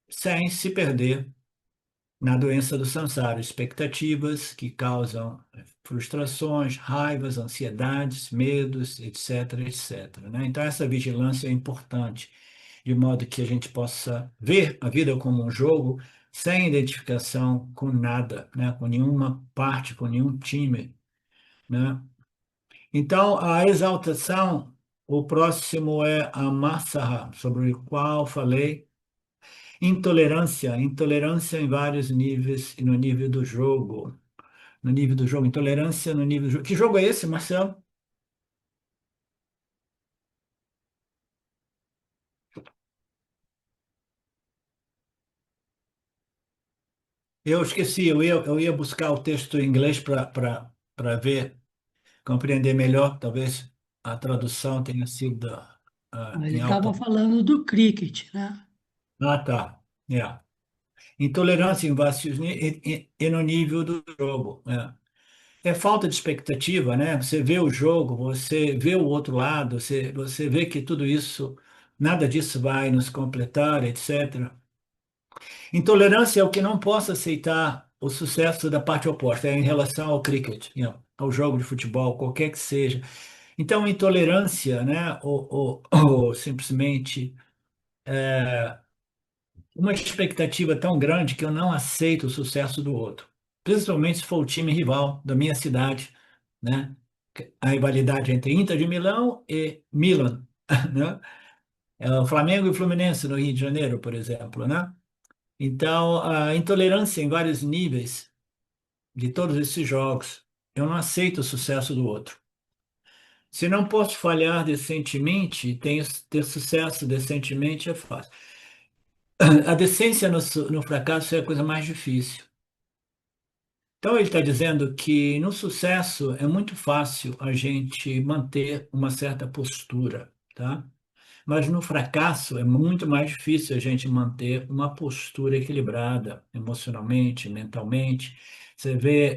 sem se perder na doença do samsara, expectativas que causam frustrações, raivas, ansiedades, medos, etc, etc, né? Então, essa vigilância é importante, de modo que a gente possa ver a vida como um jogo sem identificação com nada, né? Com nenhuma parte, com nenhum time, né? Então, a exaltação, o próximo é a Massahá, sobre o qual falei. Intolerância em vários níveis e no nível do jogo. No nível do jogo, intolerância no nível do jogo. Que jogo é esse, Marcelo? Eu esqueci, eu ia buscar o texto em inglês para ver, compreender melhor. Talvez a tradução tenha sido Ele em estava alta. falando do cricket, né? Ah, tá. É. Intolerância em vários e no nível do jogo. É falta de expectativa, né? Você vê o jogo, você vê o outro lado, você vê que tudo isso, nada disso vai nos completar, etc. Intolerância é o que não possa aceitar o sucesso da parte oposta, é em relação ao cricket, ao jogo de futebol, qualquer que seja. Então, intolerância, né? Ou simplesmente uma expectativa tão grande que eu não aceito o sucesso do outro, principalmente se for o time rival da minha cidade, né? a rivalidade entre Inter de Milão e Milan, né? É o Flamengo e o Fluminense no Rio de Janeiro, por exemplo, né? Então, a intolerância em vários níveis de todos esses jogos. Eu não aceito o sucesso do outro. Se não posso falhar decentemente, ter sucesso decentemente é fácil. A decência no fracasso é a coisa mais difícil. Então, ele está dizendo que no sucesso é muito fácil a gente manter uma certa postura, tá? Mas no fracasso é muito mais difícil a gente manter uma postura equilibrada emocionalmente, mentalmente. Você vê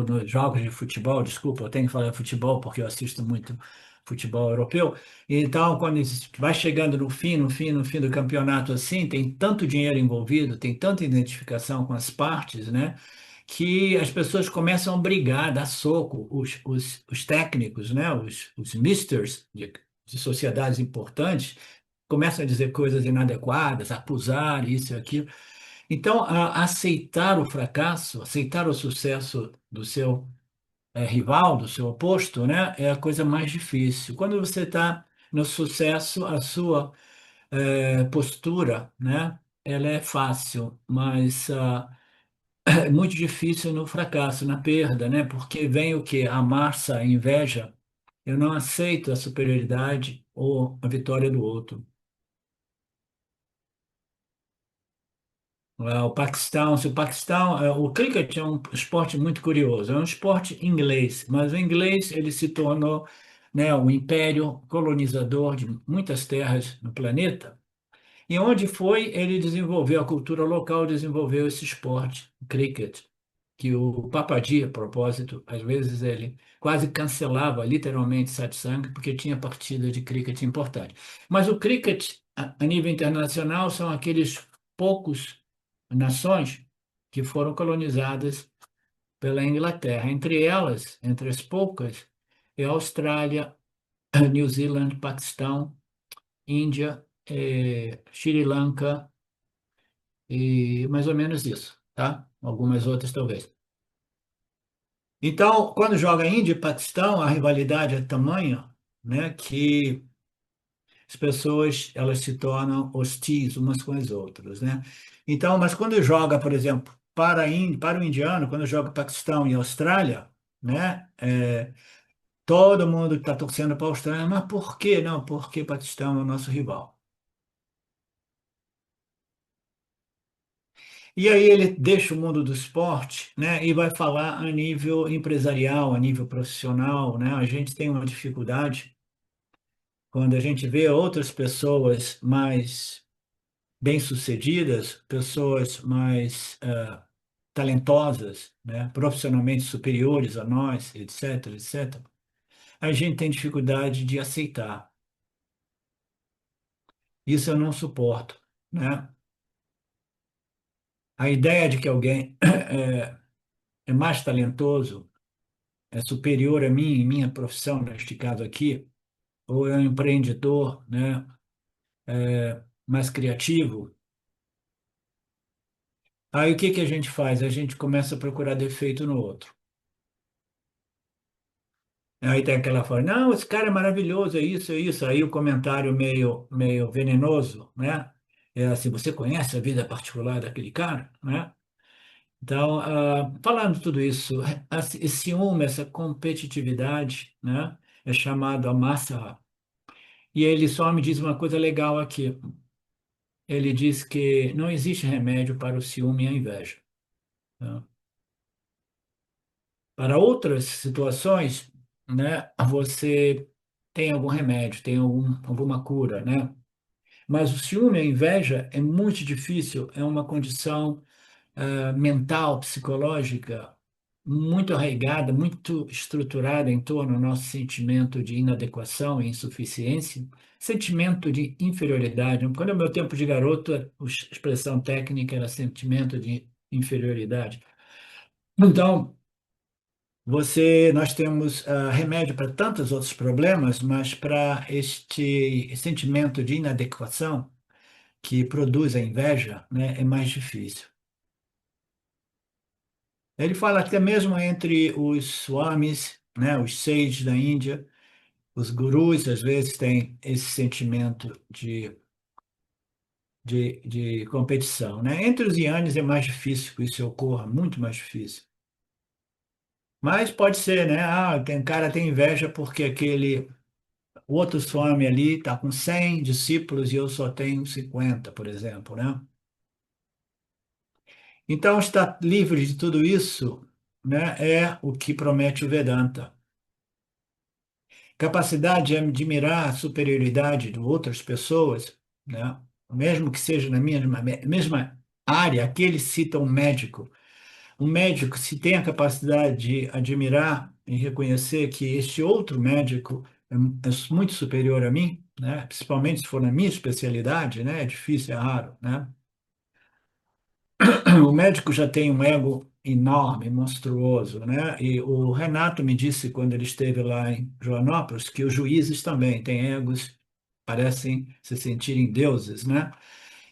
nos jogos de futebol, desculpa, eu tenho que falar de futebol porque eu assisto muito futebol europeu. Então, quando vai chegando no fim do campeonato assim, tem tanto dinheiro envolvido, tem tanta identificação com as partes, né? Que as pessoas começam a brigar, dar soco, os técnicos, né? Os misters de sociedades importantes começam a dizer coisas inadequadas, acusar isso e aquilo. Então, aceitar o fracasso, aceitar o sucesso do seu rival, do seu oposto, né, é a coisa mais difícil. Quando você está no sucesso, a sua postura, né, ela é fácil, mas é muito difícil no fracasso, na perda, né, porque vem o quê? A massa, a inveja. Eu não aceito a superioridade ou a vitória do outro. O Paquistão, se o Paquistão, o cricket é um esporte muito curioso, é um esporte inglês, mas o inglês ele se tornou, né, um império colonizador de muitas terras no planeta. E onde foi, ele desenvolveu, a cultura local desenvolveu esse esporte, o cricket, que o Papadi, a propósito, às vezes ele quase cancelava literalmente satsang, porque tinha partida de cricket importante. Mas o cricket, a nível internacional, são aqueles poucos nações que foram colonizadas pela Inglaterra. Entre elas, entre as poucas, é a Austrália, New Zealand, Paquistão, Índia, Sri Lanka e mais ou menos isso, tá? Algumas outras talvez. Então, quando joga Índia e Paquistão, a rivalidade é tamanha, né, que as pessoas elas se tornam hostis umas com as outras, né? Então, mas quando joga, por exemplo, para o indiano, quando joga Paquistão e Austrália, né, todo mundo está torcendo para a Austrália, mas por quê? Não, porque Paquistão é o nosso rival. E aí ele deixa o mundo do esporte, né, e vai falar a nível empresarial, a nível profissional, né? A gente tem uma dificuldade quando a gente vê outras pessoas mais bem-sucedidas, pessoas mais talentosas, né, profissionalmente superiores a nós, etc, etc, a gente tem dificuldade de aceitar. Isso eu não suporto, né? A ideia de que alguém é mais talentoso, é superior a mim, em minha profissão, neste caso aqui, ou é um empreendedor, né, mais criativo, aí o que que a gente faz? A gente começa a procurar defeito no outro. Aí tem aquela fala, não, esse cara é maravilhoso, é isso, é isso. Aí o comentário meio venenoso, né? É assim, você conhece a vida particular daquele cara, né? Então, falando tudo isso, esse ciúme, essa competitividade, né? É chamado a massa. E ele só me diz uma coisa legal aqui. Ele diz que não existe remédio para o ciúme e a inveja, tá? Para outras situações, né? Você tem algum remédio, tem alguma cura, né? Mas o ciúme, a inveja, é muito difícil, é uma condição mental, psicológica, muito arraigada, muito estruturada em torno do nosso sentimento de inadequação e insuficiência, sentimento de inferioridade. Quando é o meu tempo de garoto, a expressão técnica era sentimento de inferioridade. Então, nós temos remédio para tantos outros problemas, mas para este sentimento de inadequação, que produz a inveja, né, é mais difícil. Ele fala até mesmo entre os swamis, né? Os sages da Índia, os gurus, às vezes, têm esse sentimento de competição, né? Entre os yanis é mais difícil que isso ocorra, muito mais difícil. Mas pode ser, né? Ah, tem cara tem inveja porque aquele outro swami ali está com 100 discípulos e eu só tenho 50, por exemplo, né? Então, estar livre de tudo isso, né, é o que promete o Vedanta. Capacidade de admirar a superioridade de outras pessoas, né, mesmo que seja na mesma área, aqui ele cita um médico. Um médico, se tem a capacidade de admirar e reconhecer que este outro médico é muito superior a mim, né, principalmente se for na minha especialidade, né, é difícil, é raro, né? O médico já tem um ego enorme, monstruoso, né? E o Renato me disse quando ele esteve lá em Joanópolis que os juízes também têm egos, parecem se sentirem deuses, né?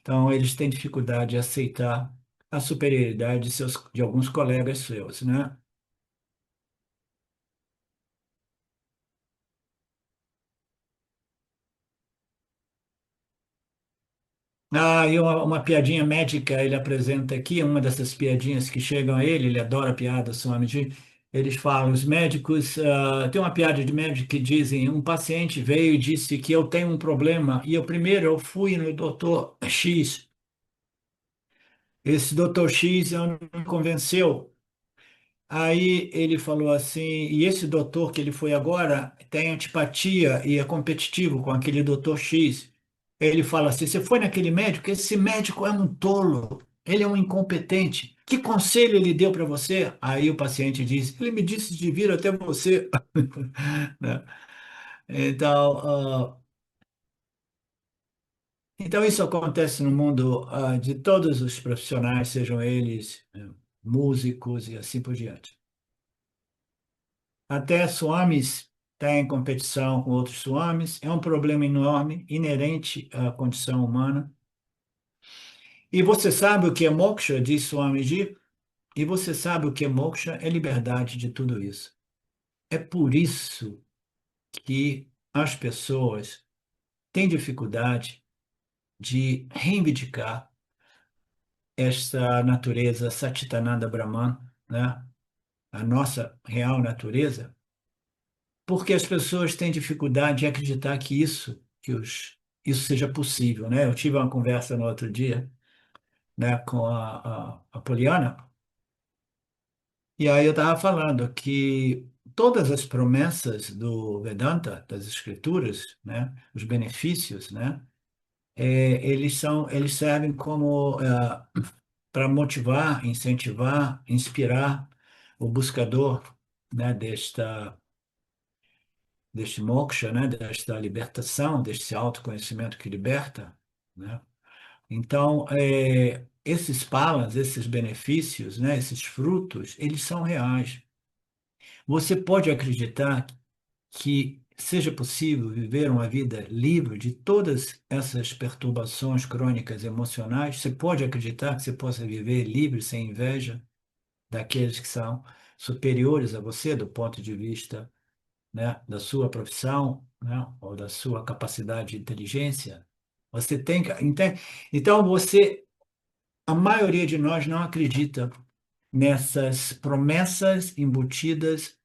Então eles têm dificuldade de aceitar a superioridade de alguns colegas seus, né? Ah, e uma piadinha médica ele apresenta aqui, uma dessas piadinhas que chegam a ele adora piadas, Swamiji. Eles falam, os médicos, tem uma piada de médico que dizem, um paciente veio e disse que eu tenho um problema, e eu fui no doutor X. Esse doutor X não me convenceu. Aí ele falou assim, e esse doutor que ele foi agora tem antipatia e é competitivo com aquele doutor X. Ele fala assim: você foi naquele médico? Esse médico é um tolo, ele é um incompetente. Que conselho ele deu para você? Aí o paciente diz: ele me disse de vir até você. Né? Então, então isso acontece no mundo de todos os profissionais, sejam eles músicos e assim por diante. Até swamis têm competição com outros swamis, é um problema enorme, inerente à condição humana. E você sabe o que é moksha, diz Swamiji? E você sabe o que é moksha? É liberdade de tudo isso. É por isso que as pessoas têm dificuldade de reivindicar esta natureza Satchitananda Brahman, né? A nossa real natureza, porque as pessoas têm dificuldade de acreditar que isso seja possível, né? Eu tive uma conversa no outro dia, né, com a Poliana, e aí eu estava falando que todas as promessas do Vedanta, das escrituras, né, os benefícios, né, eles servem como para motivar, incentivar, inspirar o buscador, né, deste moksha, né, desta libertação, deste autoconhecimento que liberta, né? Então, esses palas, esses benefícios, né, esses frutos, eles são reais. Você pode acreditar que seja possível viver uma vida livre de todas essas perturbações crônicas emocionais? Você pode acreditar que você possa viver livre, sem inveja daqueles que são superiores a você do ponto de vista, né, da sua profissão, né, ou da sua capacidade de inteligência? Você tem que, então a maioria de nós não acredita nessas promessas embutidas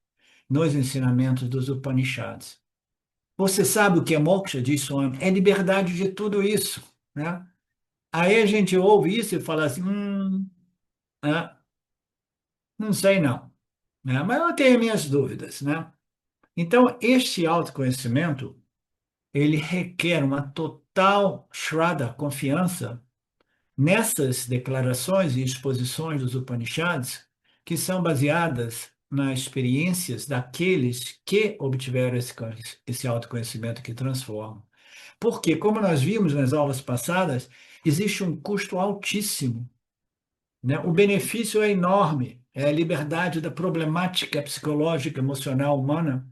nos ensinamentos dos Upanishads. Você sabe o que é moksha, diz Swami? É liberdade de tudo isso, né? Aí a gente ouve isso e fala assim, né, não sei não, né? Mas eu tenho minhas dúvidas, né? Então, este autoconhecimento, ele requer uma total shraddha, confiança, nessas declarações e exposições dos Upanishads, que são baseadas nas experiências daqueles que obtiveram esse autoconhecimento que transforma. Porque, como nós vimos nas aulas passadas, existe um custo altíssimo, né? O benefício é enorme, é a liberdade da problemática psicológica, emocional humana,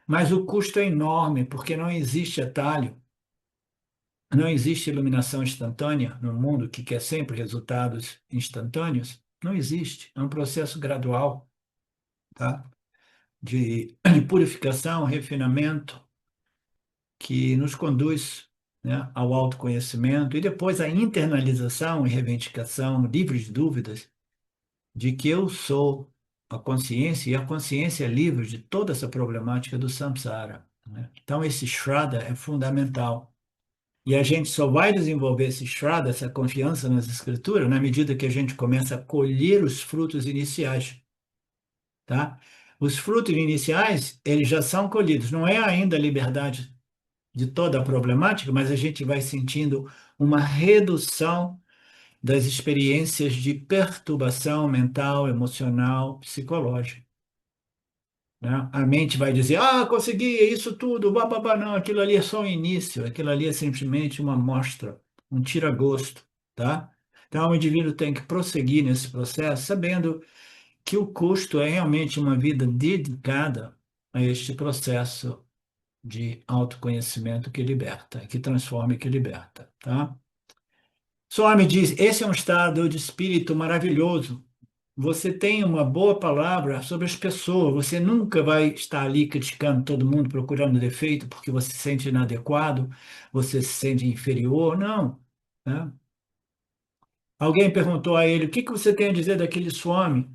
mas o custo é enorme, porque não existe atalho, não existe iluminação instantânea no mundo que quer sempre resultados instantâneos. Não existe, é um processo gradual, tá? de purificação, refinamento, que nos conduz, né, ao autoconhecimento e depois à internalização e reivindicação, livre de dúvidas, de que eu sou a consciência e a consciência é livre de toda essa problemática do samsara, né? Então, esse Shraddha é fundamental. E a gente só vai desenvolver esse Shraddha, essa confiança nas escrituras, na medida que a gente começa a colher os frutos iniciais, tá? Os frutos iniciais, eles já são colhidos. Não é ainda a liberdade de toda a problemática, mas a gente vai sentindo uma redução das experiências de perturbação mental, emocional, psicológica, né? A mente vai dizer, ah, consegui, é isso tudo, bababá, não, aquilo ali é só o início, aquilo ali é simplesmente uma amostra, um tira-gosto, tá? Então, o indivíduo tem que prosseguir nesse processo, sabendo que o custo é realmente uma vida dedicada a este processo de autoconhecimento que liberta, que transforma e que liberta, tá? Swami diz, esse é um estado de espírito maravilhoso. Você tem uma boa palavra sobre as pessoas, você nunca vai estar ali criticando todo mundo, procurando defeito, porque você se sente inadequado, você se sente inferior, não, né? Alguém perguntou a ele, o que que você tem a dizer daquele Swami?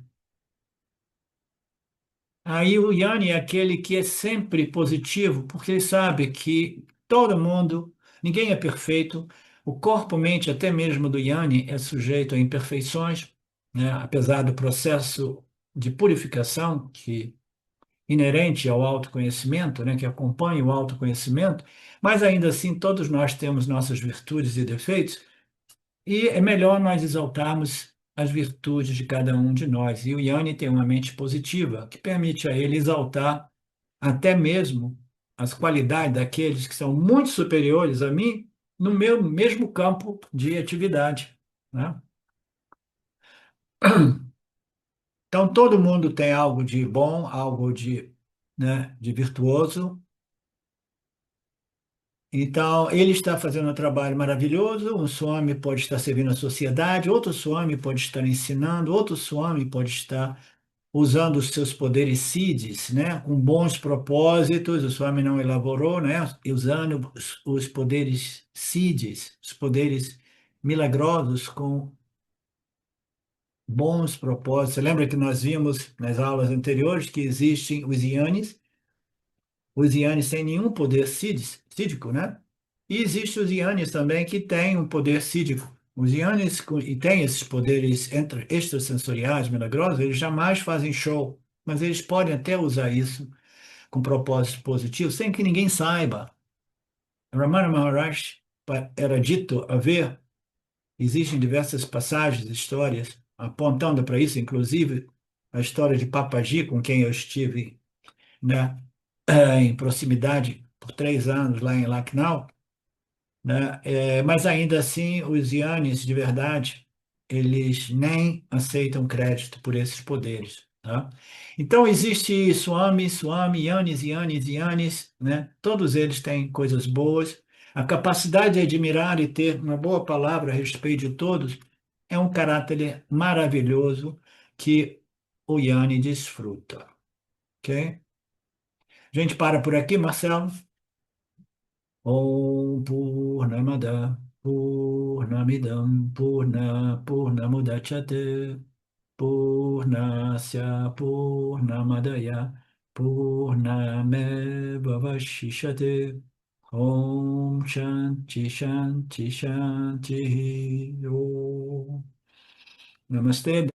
Aí o Yanni é aquele que é sempre positivo, porque ele sabe que todo mundo, ninguém é perfeito, o corpo, mente, até mesmo do Yanni é sujeito a imperfeições, né? Apesar do processo de purificação que inerente ao autoconhecimento, né? Que acompanha o autoconhecimento, mas ainda assim todos nós temos nossas virtudes e defeitos, e é melhor nós exaltarmos as virtudes de cada um de nós. E o Yanni tem uma mente positiva, que permite a ele exaltar até mesmo as qualidades daqueles que são muito superiores a mim no meu mesmo campo de atividade, né? Então, todo mundo tem algo de bom, algo de, né, de virtuoso. Então, ele está fazendo um trabalho maravilhoso. Um Swami pode estar servindo a sociedade, outro Swami pode estar ensinando, outro Swami pode estar usando os seus poderes siddhis, né, com bons propósitos. O Swami não elaborou, né, usando os poderes siddhis, os poderes milagrosos com bons propósitos. Você lembra que nós vimos nas aulas anteriores que existem os yanis sem nenhum poder sídico, né? E existem os yanis também que têm um poder sídico. Os yanis e têm esses poderes extrasensoriais milagrosos, eles jamais fazem show, mas eles podem até usar isso com propósito positivo, sem que ninguém saiba. Ramana Maharaj era dito haver, existem diversas passagens, histórias apontando para isso, inclusive a história de Papaji, com quem eu estive, né, em proximidade por 3 anos lá em Lucknow, né? Mas ainda assim, os Yanis de verdade, eles nem aceitam crédito por esses poderes, tá? Então, existe Swami, Swami, Yanis, Yanis, Yanis, né? Todos eles têm coisas boas. A capacidade de admirar e ter uma boa palavra a respeito de todos é um caráter maravilhoso que o Yanni desfruta, ok? A gente para por aqui, Marcelo. Om Purnamada Purnamidam Purnamudachyate Purnasya Purnamadaya Purnamevavashishate Om Shanti Shanti Shanti Om Namaste